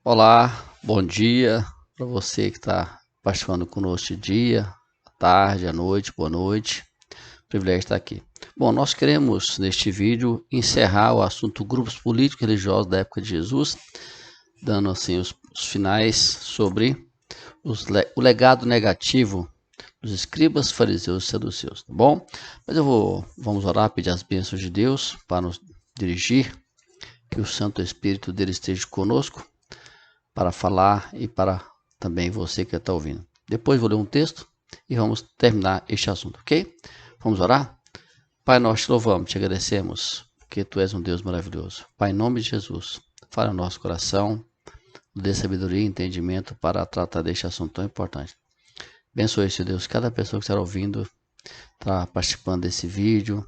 Olá, bom dia para você que está participando conosco de dia, à tarde, à noite, boa noite. Privilégio estar aqui. Bom, nós queremos neste vídeo encerrar o assunto grupos políticos e religiosos da época de Jesus, dando assim os finais sobre o legado negativo dos escribas, fariseus e saduceus, tá bom? Mas vamos orar, pedir as bênçãos de Deus para nos dirigir, que o Santo Espírito dele esteja conosco, para falar e para também você que está ouvindo. Depois vou ler um texto e vamos terminar este assunto, ok? Vamos orar? Pai, nós te louvamos, te agradecemos, porque tu és um Deus maravilhoso. Pai, em nome de Jesus, fala no nosso coração, dê sabedoria e entendimento para tratar deste assunto tão importante. Abençoe, Senhor Deus, cada pessoa que está ouvindo, está participando desse vídeo,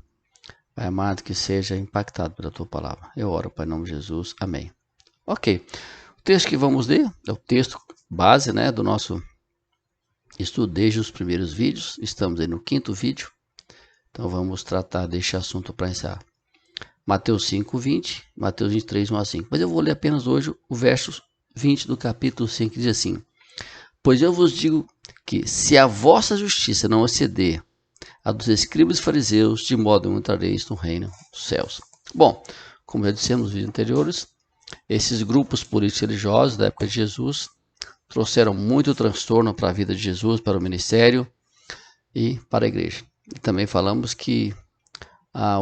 Pai amado, que seja impactado pela tua palavra. Eu oro, Pai, em nome de Jesus. Amém. Ok. O texto que vamos ler é o texto base, do nosso estudo desde os primeiros vídeos. Estamos aí no 5º vídeo. Então vamos tratar deste assunto para encerrar. Mateus 5, 20, Mateus 23, 1 a 5. Mas eu vou ler apenas hoje o verso 20 do capítulo 5, que diz assim: Pois eu vos digo que, se a vossa justiça não exceder a dos escribas e fariseus, de modo não entrareis no reino dos céus. Bom, como já dissemos nos vídeos anteriores, esses grupos políticos religiosos da época de Jesus trouxeram muito transtorno para a vida de Jesus, para o ministério e para a igreja. E também falamos que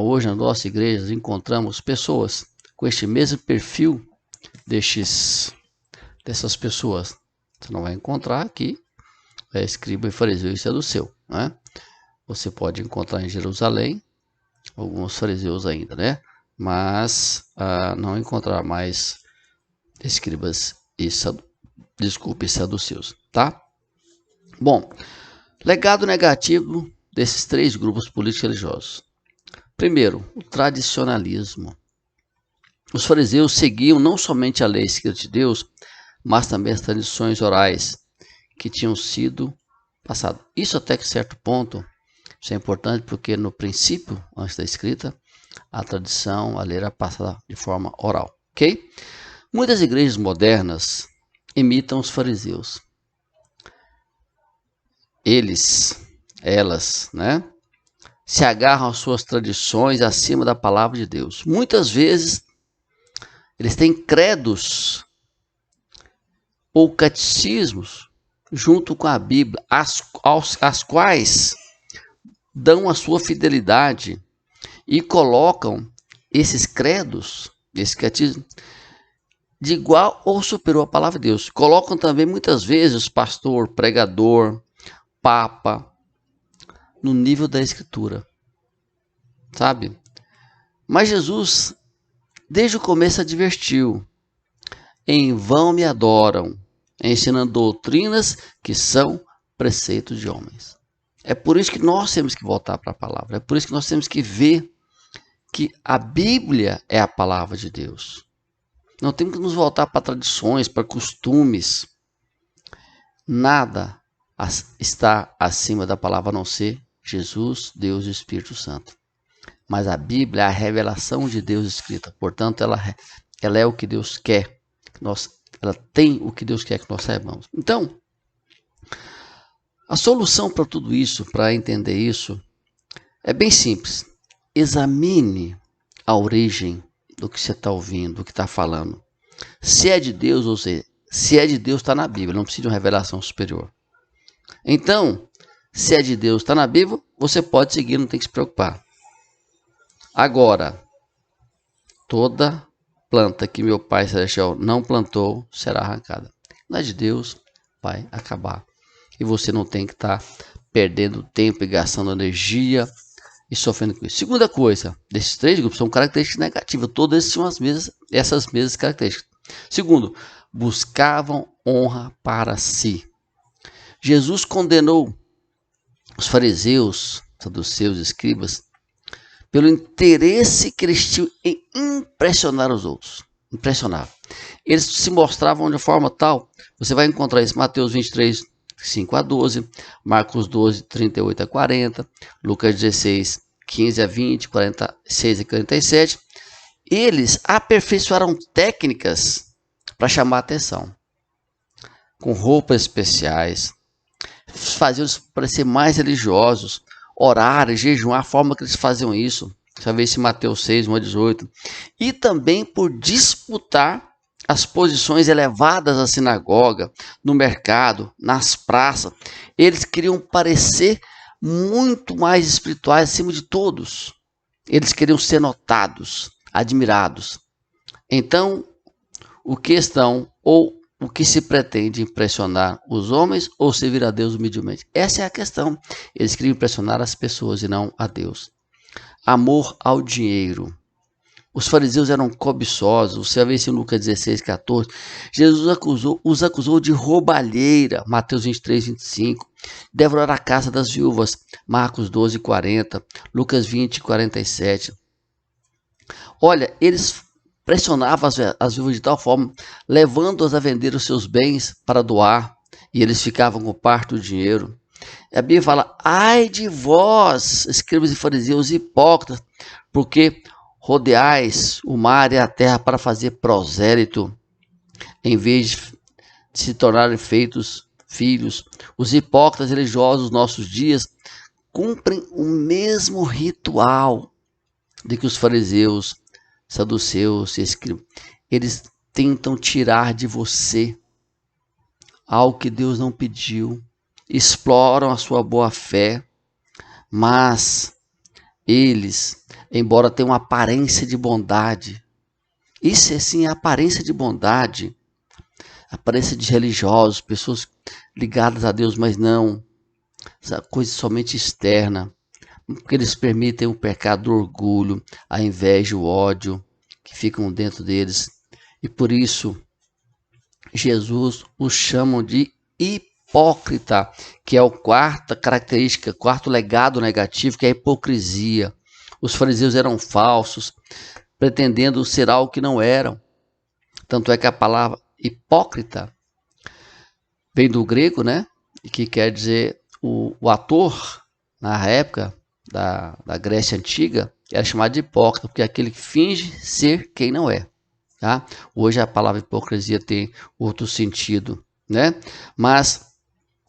hoje na nossa igreja encontramos pessoas com este mesmo perfil dessas pessoas. Você não vai encontrar aqui escriba e fariseu e saduceu, né? Você pode encontrar em Jerusalém alguns fariseus ainda, mas não encontrar mais escribas e saduceus, tá? Bom, legado negativo desses 3 grupos políticos religiosos. Primeiro, o tradicionalismo. Os fariseus seguiam não somente a lei escrita de Deus, mas também as tradições orais que tinham sido passadas. Isso até que certo ponto, isso é importante porque no princípio, antes da escrita, a tradição, a lei era passada de forma oral, ok? Muitas igrejas modernas imitam os fariseus. Elas, se agarram às suas tradições acima da palavra de Deus. Muitas vezes, eles têm credos ou catecismos junto com a Bíblia, às quais dão a sua fidelidade e colocam esses credos, esse catecismo, de igual ou superior à palavra de Deus. Colocam também muitas vezes pastor, pregador, papa, no nível da escritura, sabe? Mas Jesus, desde o começo, advertiu: em vão me adoram, ensinando doutrinas que são preceitos de homens. É por isso que nós temos que voltar para a palavra. É por isso que nós temos que ver que a Bíblia é a palavra de Deus. Não temos que nos voltar para tradições, para costumes. Nada está acima da palavra a não ser Jesus, Deus e o Espírito Santo. Mas a Bíblia é a revelação de Deus escrita. Portanto, ela é o que Deus quer. Ela tem o que Deus quer que nós saibamos. Então, a solução para tudo isso, para entender isso, é bem simples. Examine a origem do que você está ouvindo, do que está falando. Se é de Deus, ou seja, se é de Deus, está na Bíblia, não precisa de uma revelação superior. Então, se é de Deus, está na Bíblia, você pode seguir, não tem que se preocupar. Agora, toda planta que meu Pai Celestial não plantou será arrancada. Não é de Deus, vai acabar. E você não tem que estar perdendo tempo e gastando energia e sofrendo com isso. Segunda coisa, desses 3 grupos são características negativas. Todos eles tinham essas mesmas características. Segundo, buscavam honra para si. Jesus condenou os fariseus, saduceus, escribas, pelo interesse que eles tinham em impressionar os outros. Impressionar. Eles se mostravam de forma tal, você vai encontrar isso em Mateus 23, 5 a 12, Marcos 12, 38 a 40, Lucas 16, 15 a 20, 46 a 47. Eles aperfeiçoaram técnicas para chamar a atenção, com roupas especiais, faziam-os parecer mais religiosos, orar, jejuar, a forma que eles faziam isso. Você vê isso em Mateus 6, 1 a 18. E também por disputar as posições elevadas da sinagoga, no mercado, nas praças. Eles queriam parecer muito mais espirituais acima de todos. Eles queriam ser notados, admirados. Então, o que estão ou o que se pretende impressionar os homens ou servir a Deus humildemente? Essa é a questão. Eles queriam impressionar as pessoas e não a Deus. Amor ao dinheiro. Os fariseus eram cobiçosos. Você vê isso em Lucas 16, 14. Jesus os acusou de roubalheira. Mateus 23, 25. Devorar a casa das viúvas. Marcos 12, 40. Lucas 20, 47. Olha, eles pressionavam as viúvas de tal forma, levando-as a vender os seus bens para doar. E eles ficavam com parte do dinheiro. A Bíblia fala, ai de vós, escribas e fariseus hipócritas, porque rodeais o mar e a terra para fazer prosélito, em vez de se tornarem feitos filhos. Os hipócritas religiosos dos nossos dias cumprem o mesmo ritual de que os fariseus, saduceus e escribas. Eles tentam tirar de você algo que Deus não pediu, exploram a sua boa fé, mas eles, embora tenham uma aparência de bondade, isso é sim a aparência de bondade, aparência de religiosos, pessoas ligadas a Deus, mas não, essa coisa somente externa, porque eles permitem o pecado do orgulho, a inveja, o ódio, que ficam dentro deles, e por isso Jesus os chama de hipócrita, que é a quarta característica, quarto legado negativo, que é a hipocrisia. Os fariseus eram falsos, pretendendo ser algo que não eram. Tanto é que a palavra hipócrita vem do grego, né? Que quer dizer o ator, na época da Grécia Antiga, era chamado de hipócrita, porque é aquele que finge ser quem não é. Tá? Hoje a palavra hipocrisia tem outro sentido, né? Mas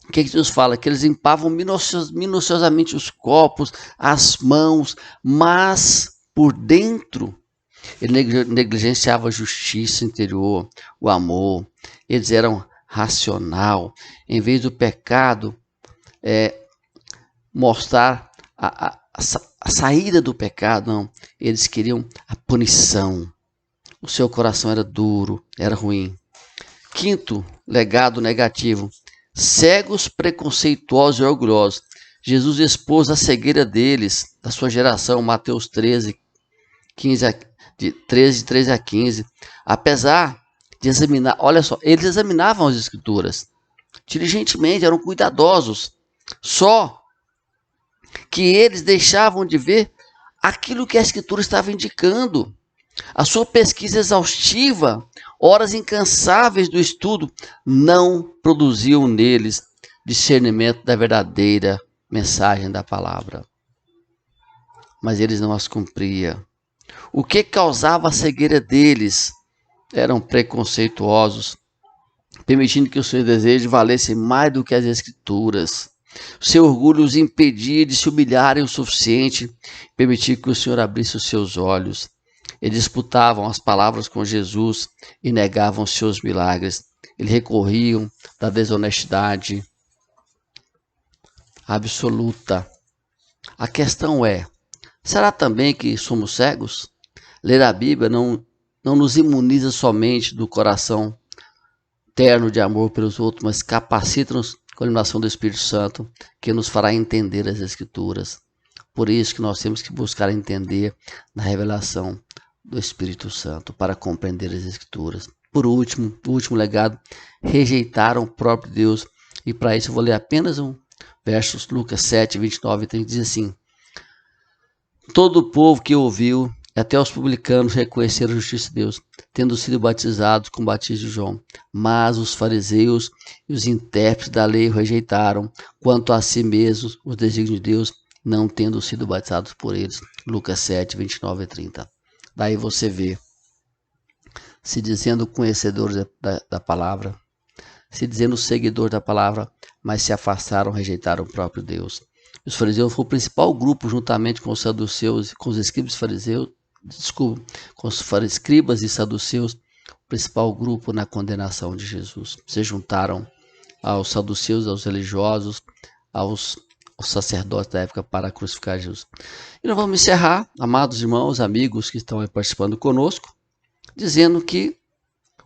o que Jesus fala? Que eles limpavam minuciosamente os corpos, as mãos, mas por dentro ele negligenciava a justiça interior, o amor. Eles eram racional. Em vez do pecado, mostrar a saída do pecado, não. Eles queriam a punição. O seu coração era duro, era ruim. Quinto legado negativo. Cegos, preconceituosos e orgulhosos. Jesus expôs a cegueira deles, da sua geração, Mateus 13, 13 a 15. Apesar de examinar, olha só, eles examinavam as escrituras diligentemente, eram cuidadosos. Só que eles deixavam de ver aquilo que a escritura estava indicando. A sua pesquisa exaustiva, horas incansáveis do estudo, não produziam neles discernimento da verdadeira mensagem da palavra. Mas eles não as cumpriam. O que causava a cegueira deles? Eram preconceituosos, permitindo que os seus desejos valessem mais do que as escrituras. Seu orgulho os impedia de se humilharem o suficiente, permitir que o Senhor abrisse os seus olhos. Eles disputavam as palavras com Jesus e negavam seus milagres. Eles recorriam da desonestidade absoluta. A questão é, será também que somos cegos? Ler a Bíblia não nos imuniza somente do coração terno de amor pelos outros, mas capacita-nos com a iluminação do Espírito Santo, que nos fará entender as Escrituras. Por isso que nós temos que buscar entender na revelação do Espírito Santo, para compreender as Escrituras. Por último, o último legado, rejeitaram o próprio Deus. E para isso eu vou ler apenas um verso, Lucas 7, 29 e 30, diz assim: todo o povo que ouviu, até os publicanos, reconheceram a justiça de Deus, tendo sido batizados com o batismo de João. Mas os fariseus e os intérpretes da lei o rejeitaram, quanto a si mesmos, os desígnios de Deus, não tendo sido batizados por eles. Lucas 7, 29 e 30. Daí você vê, se dizendo conhecedores da palavra, se dizendo seguidores da palavra, mas se afastaram, rejeitaram o próprio Deus. Os fariseus foram o principal grupo, juntamente com os saduceus, com os escribas fariseus, com os escribas e saduceus, o principal grupo na condenação de Jesus. Se juntaram aos saduceus, aos religiosos, aos sacerdotes da época para crucificar Jesus. E nós vamos encerrar, amados irmãos, amigos que estão aí participando conosco, dizendo que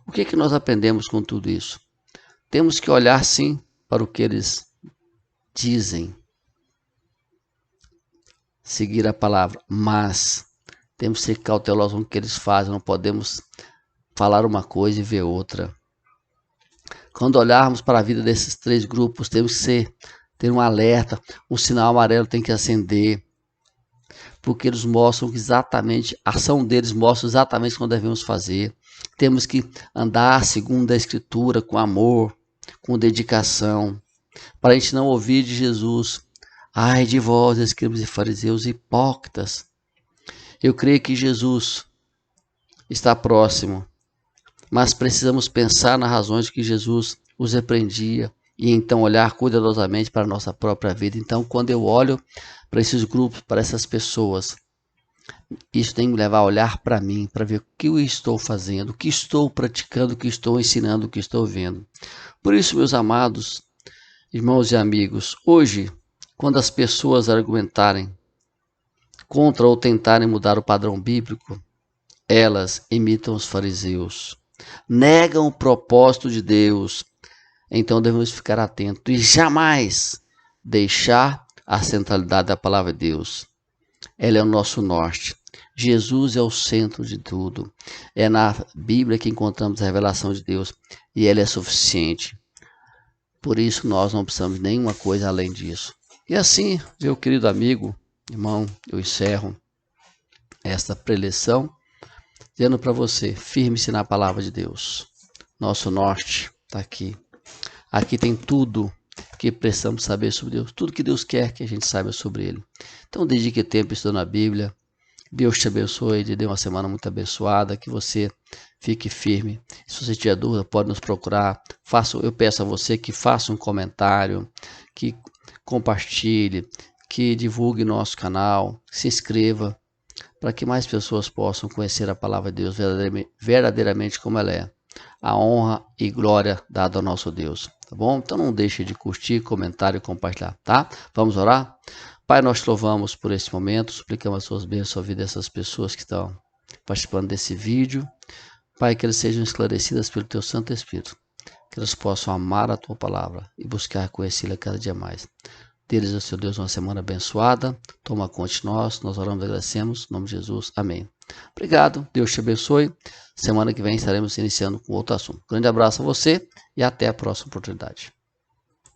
o que nós aprendemos com tudo isso? Temos que olhar sim para o que eles dizem, seguir a palavra, mas temos que ser cautelosos com o que eles fazem, não podemos falar uma coisa e ver outra. Quando olharmos para a vida desses três grupos, temos que ter um alerta, um sinal amarelo tem que acender, porque eles mostram exatamente, a ação deles mostra exatamente o que devemos fazer. Temos que andar segundo a Escritura, com amor, com dedicação, para a gente não ouvir de Jesus: ai de vós, escribas e fariseus hipócritas. Eu creio que Jesus está próximo, mas precisamos pensar nas razões que Jesus os repreendia e então olhar cuidadosamente para a nossa própria vida. Então, quando eu olho para esses grupos, para essas pessoas, isso tem que me levar a olhar para mim, para ver o que eu estou fazendo, o que estou praticando, o que estou ensinando, o que estou vendo. Por isso, meus amados irmãos e amigos, hoje, quando as pessoas argumentarem contra ou tentarem mudar o padrão bíblico, elas imitam os fariseus, negam o propósito de Deus. Então devemos ficar atentos e jamais deixar a centralidade da palavra de Deus. Ela é o nosso norte. Jesus é o centro de tudo. É na Bíblia que encontramos a revelação de Deus e ela é suficiente. Por isso nós não precisamos de nenhuma coisa além disso. E assim, meu querido amigo, irmão, eu encerro esta preleção dizendo para você: firme-se na palavra de Deus. Nosso norte está aqui. Aqui tem tudo que precisamos saber sobre Deus, tudo que Deus quer que a gente saiba sobre Ele. Então dedique tempo estudando a Bíblia. Deus te abençoe, te dê uma semana muito abençoada, que você fique firme. Se você tiver dúvida, pode nos procurar. Eu peço a você que faça um comentário, que compartilhe, que divulgue nosso canal, que se inscreva, para que mais pessoas possam conhecer a palavra de Deus verdadeiramente como ela é. A honra e glória dada ao nosso Deus, tá bom? Então não deixe de curtir, comentar e compartilhar, tá? Vamos orar? Pai, nós te louvamos por esse momento, suplicamos as suas bênçãos sobre a vida dessas pessoas que estão participando desse vídeo. Pai, que eles sejam esclarecidas pelo teu Santo Espírito, que eles possam amar a tua palavra e buscar conhecê-la cada dia mais. Deles, ó Senhor Deus, uma semana abençoada. Toma conta de nós oramos e agradecemos. Em nome de Jesus, amém. Obrigado, Deus te abençoe. Semana que vem estaremos iniciando com outro assunto. Grande abraço a você e até a próxima oportunidade.